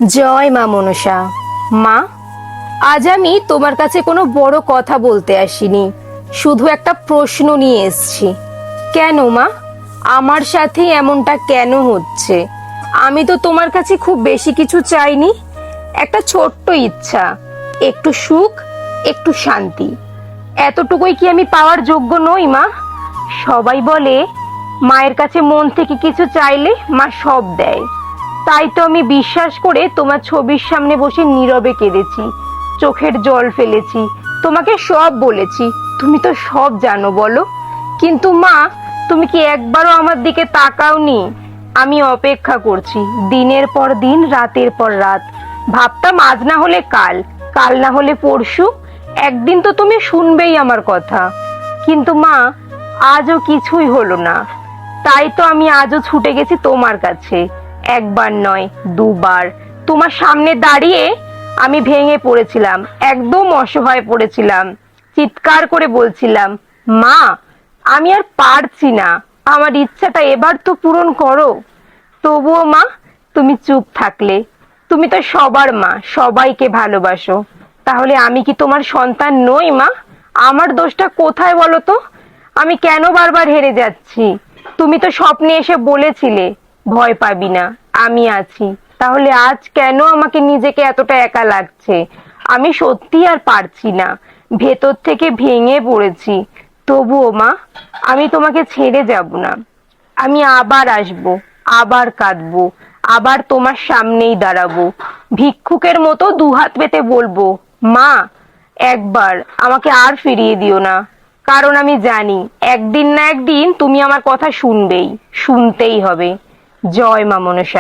জয় মা মনসা। মা, আজ আমি তোমার কাছে কোনো বড় কথা বলতে আসিনি, শুধু একটা প্রশ্ন নিয়ে এসেছি। কেন মা, আমার সাথে এমনটা কেন হচ্ছে? আমি তো তোমার কাছে খুব বেশি কিছু চাইনি, একটা ছোট্ট ইচ্ছা, একটু সুখ, একটু শান্তি। এতটুকুই কি আমি পাওয়ার যোগ্য নই মা? সবাই বলে মায়ের কাছে মন থেকে কিছু চাইলে মা সব দেয়। তাই তো আমি বিশ্বাস করে তোমার ছবির সামনে বসে নীরবে কেঁদেছি, চোখের জল ফেলেছি, তোমাকে সব বলেছি। তুমি তো সব জানো বলো, কিন্তু মা, তুমি কি একবারও আমার দিকে তাকাওনি? আমি অপেক্ষা করছি দিনের পর দিন, রাতের পর রাত। ভাবতাম আজ না হলে কাল, কাল না হলে পরশু, একদিন তো তুমি শুনবেই আমার কথা। কিন্তু মা, আজও কিছুই হলো না। তাই তো আমি আজও ছুটে গেছি তোমার কাছে, একবার নয় দুবার। তোমার সামনে দাঁড়িয়ে আমি ভেঙে পড়েছিলাম, একদম অসহায় পড়েছিলাম, চিৎকার করে বলছিলাম, মা, আমি আর পারছি না, আমার ইচ্ছাটা এবার তো পূরণ করো। তবুও মা, তুমি চুপ থাকলে। তুমি তো সবার মা, সবাইকে ভালোবাসো। তাহলে আমি কি তোমার সন্তান নই মা? আমার দোষটা কোথায় বলো তো? আমি কেন বারবার হেরে যাচ্ছি? তুমি তো স্বপ্নে এসে বলেছিলে ভয় পাবি না, আমি আছি। তাহলে আজ কেন আমাকে নিজেকে এতটা একা লাগছে? আমি সত্যি আর পারছি না, ভেতর থেকে ভেঙে পড়েছি। তবুও মা, আমি তোমাকে ছেড়ে যাব না। আমি আবার আসবো, আবার কাঁদবো, আবার তোমার সামনেই দাঁড়াবো, ভিক্ষুকের মতো দুহাত পেতে বলবো, মা, একবার আমাকে আর ফিরিয়ে দিও না। কারণ আমি জানি একদিন না একদিন তুমি আমার কথা শুনবেই, শুনতেই হবে। জয় মা মনসা।